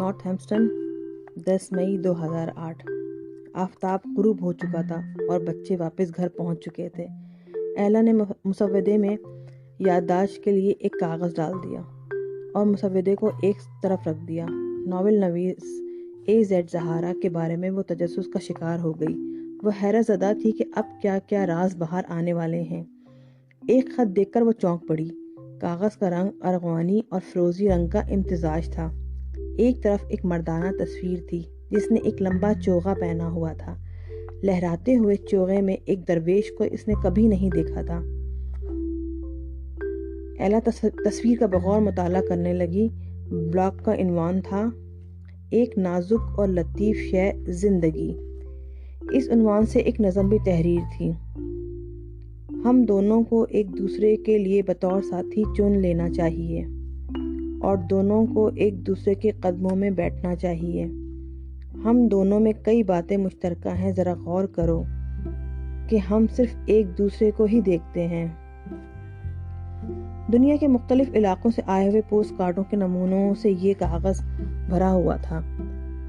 North हैम्पस्टन 10 मई 2008। आफताब गुरूब हो चुका था और बच्चे वापस घर पहुंच चुके थे। एला ने मुसव्वदे में याददाश्त के लिए एक कागज़ डाल दिया और मुसव्वदे को एक तरफ रख दिया। Novel नवीस A.Z. ज़हारा के बारे में वो तजस्सुस का शिकार हो गई। वह हैरत ज़दा थी कि अब क्या क्या राज बाहर आने वाले हैं। एक ख़त देखकर वो चौंक पड़ी। कागज़ का रंग अरगवानी और फिरोज़ी रंग का इम्तिजाज था। एक तरफ एक मर्दाना तस्वीर थी जिसने एक लंबा चोगा पहना हुआ था। लहराते हुए चोगे में एक दरवेश को इसने कभी नहीं देखा था। एला तस्वीर का बगौर मुताला करने लगी। ब्लॉग का इन्वान था एक नाजुक और लतीफ़ शय ज़िंदगी। इस उन्वान से एक नज़म भी तहरीर थी। हम दोनों को एक दूसरे के लिए बतौर साथी चुन लेना चाहिए और दोनों को एक दूसरे के कदमों में बैठना चाहिए। हम दोनों में कई बातें मुश्तरका हैं, ज़रा गौर करो कि हम सिर्फ एक दूसरे को ही देखते हैं। दुनिया के मुख्तलिफ इलाकों से आए हुए पोस्ट कार्डों के नमूनों से ये कागज़ भरा हुआ था।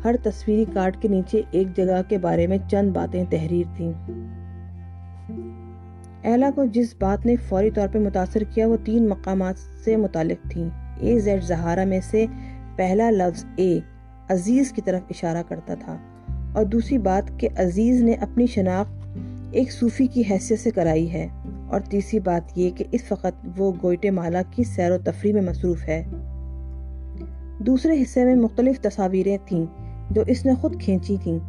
हर तस्वीरी कार्ड के नीचे एक जगह के बारे में चंद बातें तहरीर थीं। एला को जिस बात ने फौरी तौर पर मुतासर किया वो 3 मकामात से मुतालिक थीं। A.Z. ज़हारा में से पहला लफ्ज़ ए अजीज़ की तरफ इशारा करता था और दूसरी बात कि अजीज़ ने अपनी शनाख्त एक सूफ़ी की हैसियत से कराई है और तीसरी बात ये कि इस वक्त वो ग्वाटेमाला की सैर व तफरीह में मसरूफ़ है। दूसरे हिस्से में मुख्तलिफ तस्वीरें थीं जो इसने खुद खींची थीं।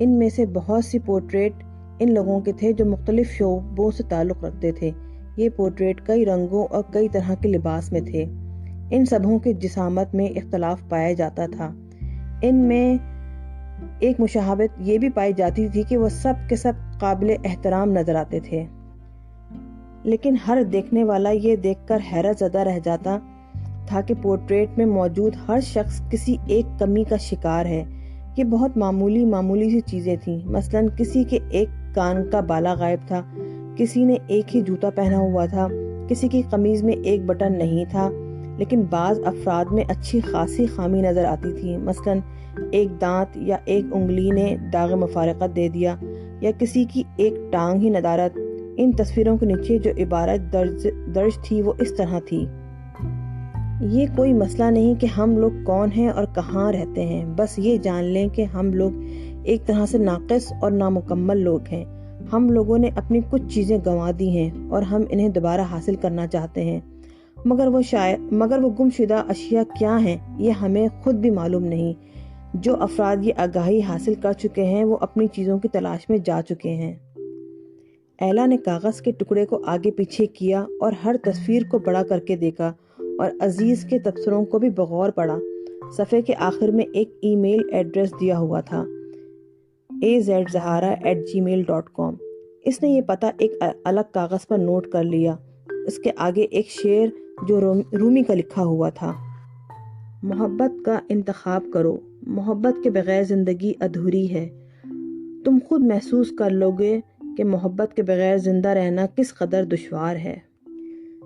इनमें से बहुत सी पोर्ट्रेट इन लोगों के थे जो मुख्तलिफ शोबों से ताल्लुक़ रखते थे। ये पोर्ट्रेट कई रंगों और कई तरह के लिबास में थे। इन सबों के जिसामत में इख्तलाफ पाया जाता था। इनमें एक मुशाहबत ये भी पाई जाती थी कि वह सब के सब काबिल एहतराम नजर आते थे, लेकिन हर देखने वाला ये देखकर हैरत ज़दा रह जाता था कि पोर्ट्रेट में मौजूद हर शख्स किसी एक कमी का शिकार है। ये बहुत मामूली सी चीज़ें थीं। मसलन किसी के एक कान का बाला गायब था, किसी ने एक ही जूता पहना हुआ था, किसी की कमीज़ में एक बटन नहीं था, लेकिन बाज़ अफराद में अच्छी खासी खामी नज़र आती थी। मसलन एक दांत या एक उंगली ने दाग मुफारकत दे दिया या किसी की एक टांग ही नदारत। इन तस्वीरों के नीचे जो इबारत दर्ज थी वो इस तरह थी: ये कोई मसला नहीं कि हम लोग कौन हैं और कहाँ रहते हैं, बस ये जान लें कि हम लोग एक तरह से नाक़िस और नामुकम्मल लोग हैं। हम लोगों ने अपनी कुछ चीज़ें गंवा दी हैं और हम इन्हें दोबारा हासिल करना चाहते हैं, मगर वो गुमशुदा अशिया क्या हैं ये हमें खुद भी मालूम नहीं। जो अफराद ये आगाही हासिल कर चुके हैं वो अपनी चीज़ों की तलाश में जा चुके हैं। एला ने कागज़ के टुकड़े को आगे पीछे किया और हर तस्वीर को बड़ा करके देखा और अजीज़ के तबसरों को भी बगौर पढ़ा। सफ़े के आखिर में एक ईमेल एड्रेस दिया हुआ था, azahara@gmail.com। इसने ये पता एक अलग कागज़ पर नोट कर लिया। इसके आगे एक शेर जो रूमी का लिखा हुआ था: मोहब्बत का इंतखाब करो, मोहब्बत के बगैर ज़िंदगी अधूरी है। तुम खुद महसूस कर लोगे कि मोहब्बत के बगैर ज़िंदा रहना किस कदर दुश्वार है।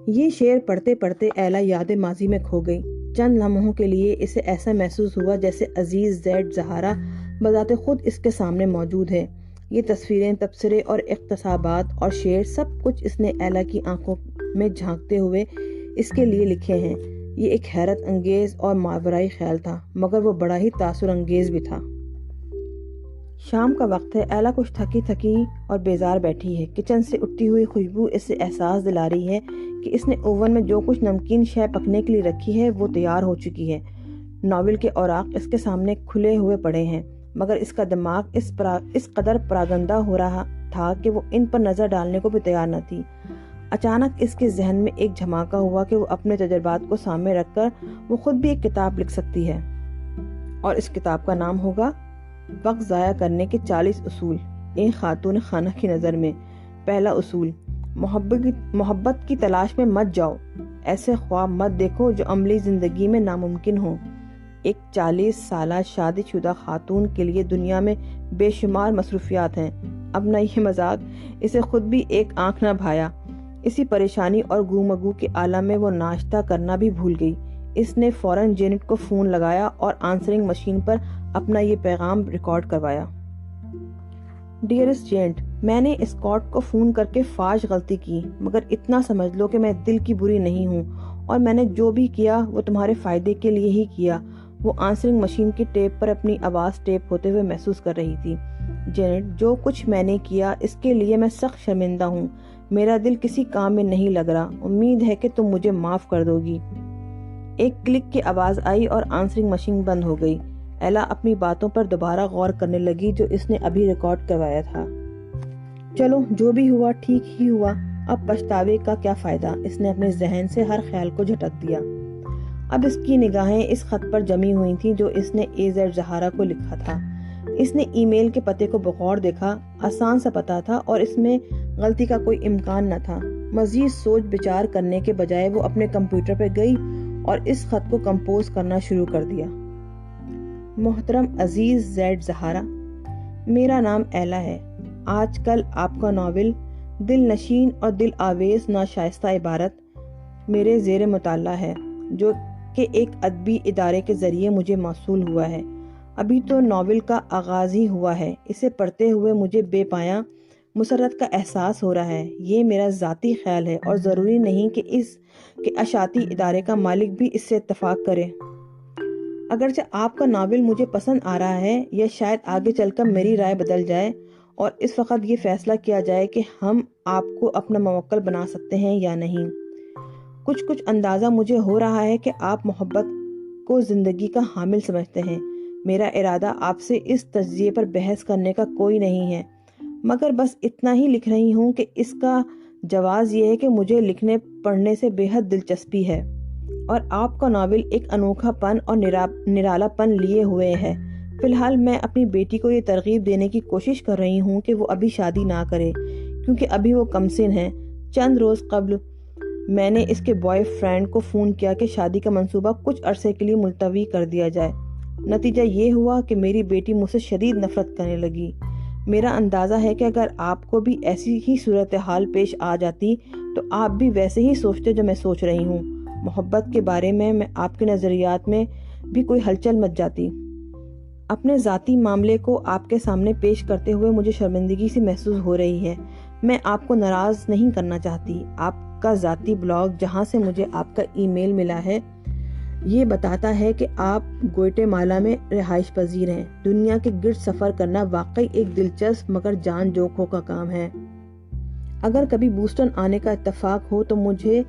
ये शेर पढ़ते पढ़ते एला याद माजी में खो गई। चंद लम्हों के लिए इसे ऐसा महसूस हुआ जैसे अजीज़ ज़हारा बज़ाते खुद इसके सामने मौजूद है। ये तस्वीरें, तबसरे और इक़्तिसाबात और शेर सब कुछ इसने एला की आंखों में झांकते हुए इसके लिए लिखे हैं। ये एक हैरत अंगेज़ और मावराई ख्याल था, मगर वो बड़ा ही तासुर अंगेज़ भी था। शाम का वक्त है। एला कुछ थकी और बेजार बैठी है। किचन से उठती हुई खुशबू इसे एहसास दिला रही है कि इसने ओवन में जो कुछ नमकीन शय पकने के लिए रखी है वो तैयार हो चुकी है। नावल के औराक इसके सामने खुले हुए पड़े हैं, मगर इसका दिमाग इस कदर परागंदा हो रहा था कि वो इन पर नज़र डालने को भी तैयार न थी। अचानक इसके जहन में एक झमाका हुआ कि वो अपने तजर्बात को सामने रखकर वो खुद भी एक किताब लिख सकती है और इस किताब का नाम होगा वक्त ज़ाया करने के 40 उसूल एक खातून खाना की नज़र में। पहला उसूल: मोहब्बत की तलाश में मत जाओ। ऐसे ख्वाब मत देखो जो अमली ज़िंदगी में नामुमकिन हो। एक 40 साला शादीशुदा खातून के लिए दुनिया में बेशुमार मसरूफियात हैं। अब न ये मजाक, इसे खुद भी एक आंख न भाया। इसी परेशानी और गुमगू के आलम में वो नाश्ता करना भी भूल गई। اس نے فوراً جینٹ کو فون لگایا اور آنسرنگ مشین پر اپنا یہ پیغام ریکارڈ کروایا۔ ڈیئرسٹ جینٹ، میں نے اسکاٹ کو فون کر کے فاش غلطی کی، مگر اتنا سمجھ لو کہ میں دل کی بری نہیں ہوں اور میں نے جو بھی کیا وہ تمہارے فائدے کے لیے ہی کیا۔ وہ آنسرنگ مشین کی ٹیپ پر اپنی آواز ٹیپ ہوتے ہوئے محسوس کر رہی تھی۔ جینٹ، جو کچھ میں نے کیا اس کے لیے میں سخت شرمندہ ہوں۔ میرا دل کسی کام میں نہیں لگ رہا۔ امید ہے کہ تم مجھے معاف کر دو گی۔ ایک کلک کی آواز آئی اور آنسرنگ مشین بند ہو گئی۔ ایلا اپنی باتوں پر دوبارہ غور کرنے لگی جو اس نے ابھی ریکارڈ کروایا تھا۔ چلو جو بھی ہوا ٹھیک ہی ہوا، اب پچھتاوے کا کیا فائدہ؟ اس نے اپنے ذہن سے ہر خیال کو جھٹک دیا۔ اب اس کی نگاہیں اس خط پر جمی ہوئی تھیں جو اس نے AZ زہرا کو لکھا تھا۔ اس نے ای میل کے پتے کو بغور دیکھا۔ آسان سا پتہ تھا اور اس میں غلطی کا کوئی امکان نہ تھا۔ مزید سوچ بچار کرنے کے بجائے وہ اپنے کمپیوٹر پہ گئی اور اس خط کو کمپوز کرنا شروع کر دیا۔ محترم عزیز Z زہرا، میرا نام ایلا ہے۔ آج کل آپ کا ناول دل نشین اور دل آویز ناشائستہ عبارت میرے زیر مطالعہ ہے، جو کہ ایک ادبی ادارے کے ذریعے مجھے موصول ہوا ہے۔ ابھی تو ناول کا آغاز ہی ہوا ہے۔ اسے پڑھتے ہوئے مجھے بے پایاں مسرت کا احساس ہو رہا ہے۔ یہ میرا ذاتی خیال ہے اور ضروری نہیں کہ اس کے اشاعتی ادارے کا مالک بھی اس سے اتفاق کرے۔ اگرچہ آپ کا ناول مجھے پسند آ رہا ہے، یا شاید آگے چل کر میری رائے بدل جائے اور اس وقت یہ فیصلہ کیا جائے کہ ہم آپ کو اپنا موکل بنا سکتے ہیں یا نہیں۔ کچھ اندازہ مجھے ہو رہا ہے کہ آپ محبت کو زندگی کا حامل سمجھتے ہیں۔ میرا ارادہ آپ سے اس تجزیے پر بحث کرنے کا کوئی نہیں ہے، مگر بس اتنا ہی لکھ رہی ہوں کہ اس کا جواز یہ ہے کہ مجھے لکھنے پڑھنے سے بے حد دلچسپی ہے اور آپ کا ناول ایک انوکھا پن اور نرالا پن لیے ہوئے ہے۔ فی الحال میں اپنی بیٹی کو یہ ترغیب دینے کی کوشش کر رہی ہوں کہ وہ ابھی شادی نہ کرے، کیونکہ ابھی وہ کم سن ہے۔ چند روز قبل میں نے اس کے بوائے فرینڈ کو فون کیا کہ شادی کا منصوبہ کچھ عرصے کے لیے ملتوی کر دیا جائے۔ نتیجہ یہ ہوا کہ میری بیٹی مجھ سے شدید نفرت کرنے لگی۔ میرا اندازہ ہے کہ اگر آپ کو بھی ایسی ہی صورتحال پیش آ جاتی تو آپ بھی ویسے ہی سوچتے جو میں سوچ رہی ہوں۔ محبت کے بارے میں آپ کے نظریات میں بھی کوئی ہلچل مچ جاتی۔ اپنے ذاتی معاملے کو آپ کے سامنے پیش کرتے ہوئے مجھے شرمندگی سی محسوس ہو رہی ہے۔ میں آپ کو ناراض نہیں کرنا چاہتی۔ آپ کا ذاتی بلاگ جہاں سے مجھے آپ کا ای میل ملا ہے یہ بتاتا ہے کہ آپ گوئٹے مالا میں رہائش پذیر ہیں۔ دنیا کے گرد سفر کرنا واقعی ایک دلچسپ مگر جان جوکھوں کا کام ہے۔ اگر کبھی بوسٹن آنے کا اتفاق ہو تو مجھے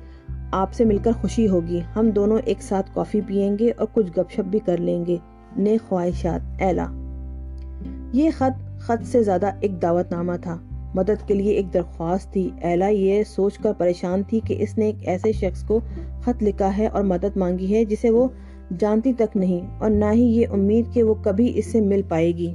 آپ سے مل کر خوشی ہوگی۔ ہم دونوں ایک ساتھ کافی پئیں گے اور کچھ گپ شپ بھی کر لیں گے۔ نیک خواہشات، ایلا۔ یہ خط سے زیادہ ایک دعوت نامہ تھا، مدد کے لیے ایک درخواست تھی۔ ایلا یہ سوچ کر پریشان تھی کہ اس نے ایک ایسے شخص کو خط لکھا ہے اور مدد مانگی ہے جسے وہ جانتی تک نہیں، اور نہ ہی یہ امید کہ وہ کبھی اس سے مل پائے گی۔